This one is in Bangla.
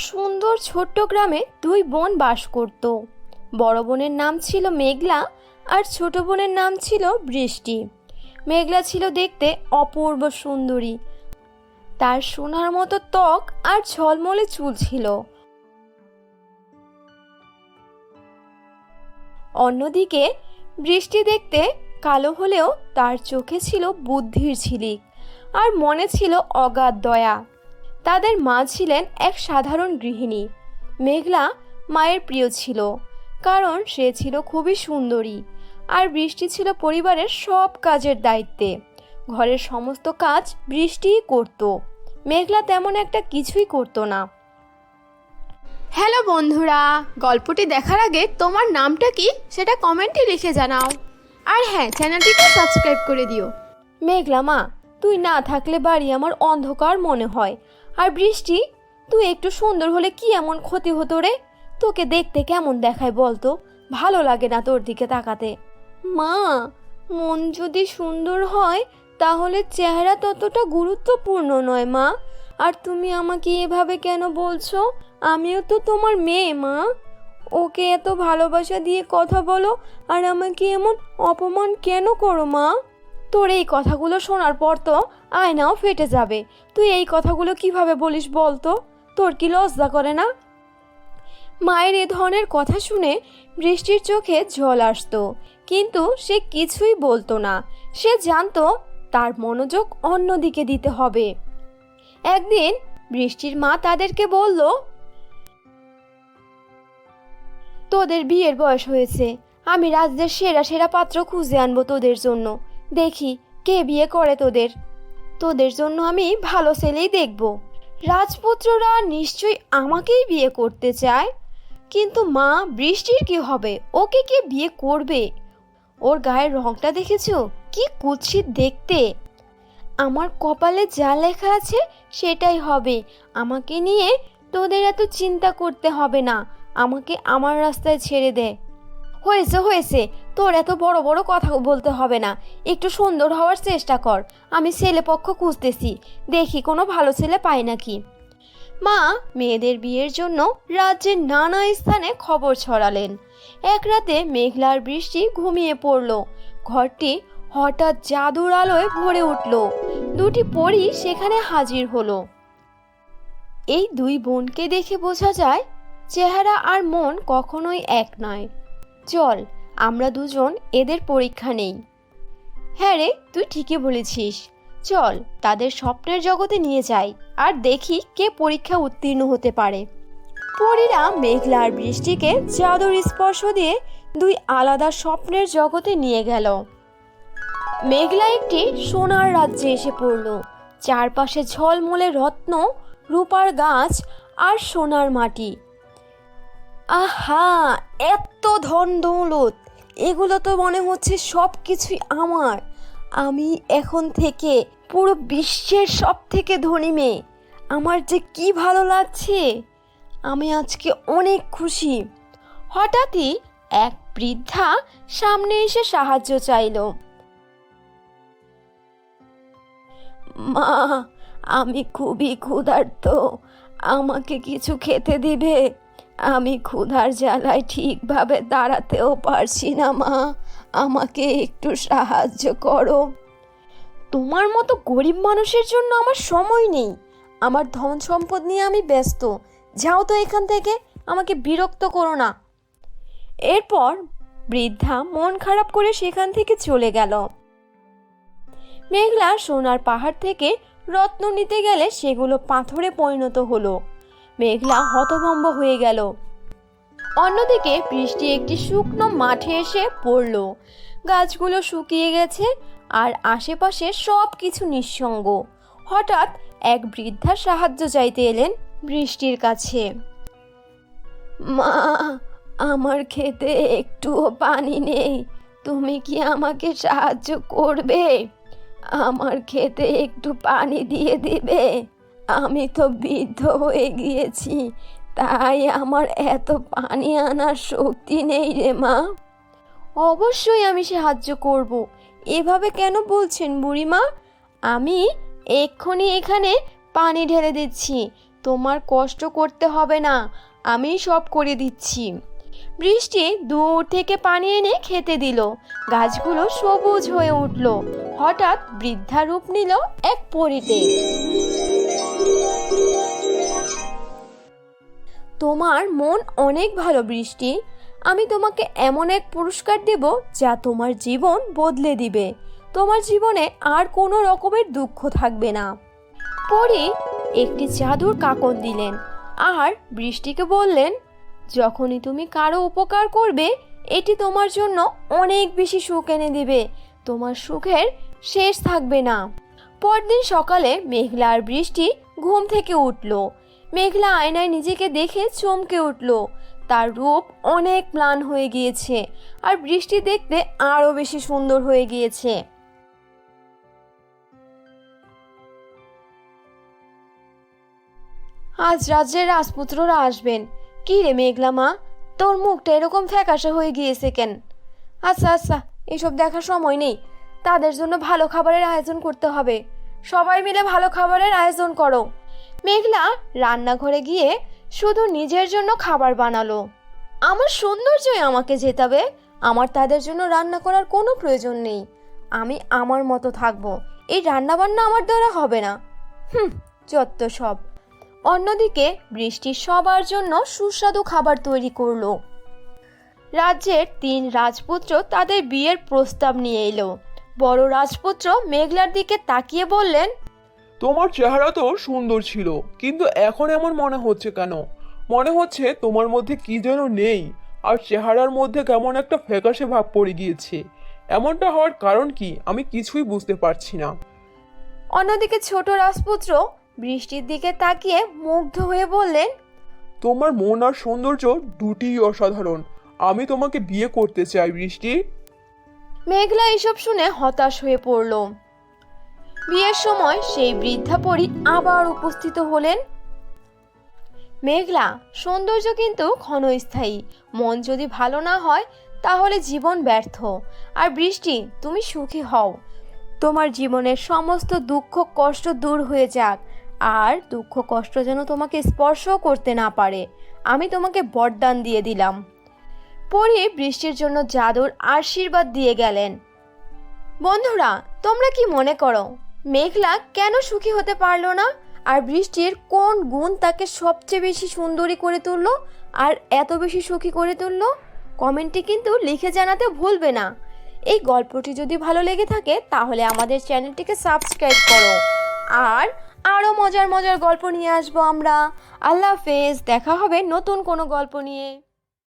সুন্দর ছোট্ট গ্রামে দুই বোন বাস করত। বড় বোনের নাম ছিল মেঘলা আর ছোট বোনের নাম ছিল বৃষ্টি। মেঘলা ছিল দেখতে অপূর্ব সুন্দরী, তার সোনার মতো ত্বক আর ঝলমলে চুল ছিল। অন্যদিকে বৃষ্টি দেখতে কালো হলেও তার চোখে ছিল বুদ্ধির ঝিলিক আর মনে ছিল অগাধ দয়া। তাদের মা ছিলেন এক সাধারণ গৃহিণী। মেঘলা মায়ের প্রিয় ছিল, কারণ সে ছিল খুবই সুন্দরী, আর বৃষ্টি ছিল পরিবারের সব কাজের দায়িত্বে। ঘরের সমস্ত কাজ বৃষ্টিই করত, মেঘলা তেমন একটা কিছুই করত না। হ্যালো বন্ধুরা, গল্পটি দেখার আগে তোমার নামটা কি সেটা কমেন্টে লিখে জানাও। আর হ্যাঁ, চ্যানেলটিকে সাবস্ক্রাইব করে দিও। মেঘলা মা, তুই না থাকলে বাড়ি আমার অন্ধকার মনে হয়। আর বৃষ্টি, তুই একটু সুন্দর হলে কি এমন ক্ষতি হতো রে? তোকে দেখতে কেমন দেখায় বলতো? ভালো লাগে না তোর দিকে তাকাতে। মা, মন যদি সুন্দর হয় তাহলে চেহারা ততটা গুরুত্বপূর্ণ নয় মা। আর তুমি আমাকে এভাবে কেন বলছো? আমিও তো তোমার মেয়ে মা। ওকে এত ভালোবাসা দিয়ে কথা বলো আর আমাকে এমন অপমান কেন করো মা? তোর এই কথাগুলো শোনার পর তো আয়নাও ফেটে যাবে। তুই এই কথাগুলো কিভাবে বলিস বলতো? তোর কি লজ্জা করে না? মায়ের এ ধরনের কথা শুনে বৃষ্টির চোখে জল আসতো, কিন্তু সে কিছুই বলতো না। সে জানতো তার মনোযোগ অন্যদিকে দিতে হবে। একদিন বৃষ্টির মা তাদেরকে বলল, তোদের বিয়ের বয়স হয়েছে, আমি রাজ্যের সেরা সেরা পাত্র খুঁজে আনবো তোদের জন্য। দেখি কে বিয়ে করে তোদের। তোদের জন্য আমি ভালো ছেলেই দেখব। রাজপুত্ররা নিশ্চয়ই আমাকেই বিয়ে করতে চায়, কিন্তু মা, বৃষ্টির কি হবে? ওকে কে বিয়ে করবে? ওর গায়ের রংটা দেখেছো? কি কুৎসিত দেখতে। আমার কপালে যা লেখা আছে সেটাই হবে। আমাকে নিয়ে তোদের এত চিন্তা করতে হবে না। আমাকে আমার রাস্তায় ছেড়ে দে। হয়েছে হয়েছে, তোর এত বড় বড় কথা বলতে হবে না। একটু সুন্দর হওয়ার চেষ্টা কর। আমি ছেলে পক্ষ খুঁজতেছি, দেখি কোনো ভালো ছেলে পাই নাকি। মা মেয়েদের বিয়ের জন্য রাজ্যের নানা স্থানে খবর ছড়ালেন। এক রাতে মেঘলা আর বৃষ্টি ঘুমিয়ে পড়ল। ঘরটি হঠাৎ জাদুর আলোয় ভরে উঠল। দুটি পরী সেখানে হাজির হলো। এই দুই বোনকে দেখে বোঝা যায় চেহারা আর মন কখনোই এক নয়। চল আমরা দুজন এদের পরীক্ষা নেই। হ্যাঁ রে, তুই ঠিকই বলেছিস। চল তাদের স্বপ্নের জগতে নিয়ে যাই আর দেখি কে পরীক্ষা উত্তীর্ণ হতে পারে। পরীরা মেঘলা আর বৃষ্টিকে জাদুর স্পর্শ দিয়ে দুই আলাদা স্বপ্নের জগতে নিয়ে গেল। মেঘলা একটি সোনার রাজ্যে এসে পড়ল। চারপাশে ঝলমলে রত্ন, রূপার গাছ আর সোনার মাটি। আহা, এত ধন দৌলত! এগুলো তো মনে হচ্ছে সব কিছুই আমার। আমি এখন থেকে পুরো বিশ্বের সব থেকে ধনী মেয়ে। আমার যে কি ভালো লাগছে! আমি আজকে অনেক খুশি। হঠাৎই এক বৃদ্ধা সামনে এসে সাহায্য চাইল। মা, আমি খুবই ক্ষুধার্ত, আমাকে কিছু খেতে দিবে? আমি ক্ষুধার জ্বালায় ঠিকভাবে দাঁড়াতেও পারছি না মা, আমাকে একটু সাহায্য করো। তোমার মতো গরিব মানুষের জন্য আমার সময় নেই। আমার ধন সম্পদ নিয়ে আমি ব্যস্ত। যাও তো এখান থেকে, আমাকে বিরক্ত করো না। এরপর বৃদ্ধা মন খারাপ করে সেখান থেকে চলে গেল। মেঘলা সোনার পাহাড় থেকে রত্ন নিতে গেলে সেগুলো পাথরে পরিণত হলো। মেঘলা হতভম্ব হয়ে গেল। অন্যদিকে বৃষ্টি একটি শুকনো মাঠে এসে পড়ল। গাছগুলো শুকিয়ে গেছে আর আশেপাশে সব কিছু নিঃসঙ্গ। হঠাৎ এক বৃদ্ধা সাহায্য চাইতে এলেন বৃষ্টির কাছে। মা, আমার খেতে একটুও পানি নেই, তুমি কি আমাকে সাহায্য করবে? আমার খেতে একটু পানি দিয়ে দিবে? আমি তো বৃদ্ধ হয়ে গিয়েছি, তাই আমার এত পানি আনার শক্তি নেই রে মা। অবশ্যই আমি সাহায্য করব। এভাবে কেন বলছেন বুড়িমা? আমি এক্ষুনি এখানে পানি ঢেলে দিচ্ছি, তোমার কষ্ট করতে হবে না, আমি সব করে দিচ্ছি। বৃষ্টি দূর থেকে পানি এনে খেতে দিল। গাছগুলো সবুজ হয়ে উঠল। হঠাৎ বৃদ্ধা রূপ নিল এক পরীতে। তোমার মন অনেক ভালো বৃষ্টি, আমি তোমাকে এমন এক পুরস্কার দেব যা তোমার জীবন বদলে দিবে। তোমার জীবনে আর কোনো রকমের দুঃখ থাকবে না। পরী একটি জাদুর কাকন দিলেন আর বৃষ্টিকে বললেন, যখনই তুমি কারো উপকার করবে এটি তোমার জন্য অনেক বেশি সুখ এনে দিবে। তোমার সুখের শেষ থাকবে না। পরদিন সকালে মেঘলা আর বৃষ্টি ঘুম থেকে উঠল। মেঘলা আয়নায় নিজেকে দেখে চমকে উঠল। তার রূপ অনেক ম্লান হয়ে গিয়েছে আর বৃষ্টি দেখতে আরো বেশি সুন্দর হয়ে গিয়েছে। আজ রাজ্যের রাজপুত্ররা আসবেন। কি রে মেঘলা মা, তোর মুখটা এরকম ফ্যাকাশে হয়ে গিয়েছে কেন? আচ্ছা আচ্ছা, এসব দেখার সময় নেই। তাদের জন্য ভালো খাবারের আয়োজন করতে হবে। সবাই মিলে ভালো খাবারের আয়োজন করো। মেঘলা রান্নাঘরে গিয়ে শুধু নিজের জন্য খাবার বানালো। আমার সৌন্দর্যই আমাকে জেতাবে। আমার তাদের জন্য রান্না করার কোনো প্রয়োজন নেই। আমি আমার মতো থাকবো। এই রান্না বান্না আমার দ্বারা হবে না। যত সব। অন্যদিকে বৃষ্টি সবার জন্য সুস্বাদু খাবার তৈরি করলো। রাজ্যের 3 রাজপুত্র তাদের বিয়ের প্রস্তাব নিয়ে এলো। বড় রাজপুত্র মেঘলার দিকে তাকিয়ে বললেন, তোমার চেহারা তো সুন্দর ছিল, কিন্তু এখন এমন মনে হচ্ছে কেন? মনে হচ্ছে তোমার মধ্যে কি যেন নেই, আর চেহারার মধ্যে কেমন একটা ফ্যাকাশে ভাব পড়ে গিয়েছে। এমনটা হওয়ার কারণ কি আমি কিছুই বুঝতে পারছি না। অন্যদিকে ছোট রাজপুত্র বৃষ্টির দিকে তাকিয়ে মুগ্ধ হয়ে বললেন, তোমার মন আর সৌন্দর্য দুটিই অসাধারণ। আমি তোমাকে বিয়ে করতে চাই বৃষ্টি। মেঘলা এসব শুনে হতাশ হয়ে পড়ল। বিয়ের সময় সেই বৃদ্ধা পরী আবার উপস্থিত হলেন। মেঘলা, সৌন্দর্য কিন্তু ক্ষণস্থায়ী। মন যদি ভালো না হয় তাহলে জীবন ব্যর্থ। আর বৃষ্টি, তুমি সুখী হও। তোমার জীবনের সমস্ত দুঃখ কষ্ট দূর হয়ে যাক, আর দুঃখ কষ্ট যেন তোমাকে স্পর্শ করতে না পারে। আমি তোমাকে বরদান দিয়ে দিলাম। পরী বৃষ্টির জন্য জাদুর আশীর্বাদ দিয়ে গেলেন। বন্ধুরা, তোমরা কি মনে করো মেঘলা কেন সুখী হতে পারলো না? আর বৃষ্টির কোন গুণ তাকে সবচেয়ে বেশি সুন্দরী করে তুললো আর এত বেশি সুখী করে তুললো? কমেন্টে কিন্তু লিখে জানাতে ভুলবে না। এই গল্পটি যদি ভালো লেগে থাকে তাহলে আমাদের চ্যানেলটিকে সাবস্ক্রাইব করো। আর আরও মজার মজার গল্প নিয়ে আসবো আমরা। আল্লাহ হাফেজ, দেখা হবে নতুন কোনো গল্প নিয়ে।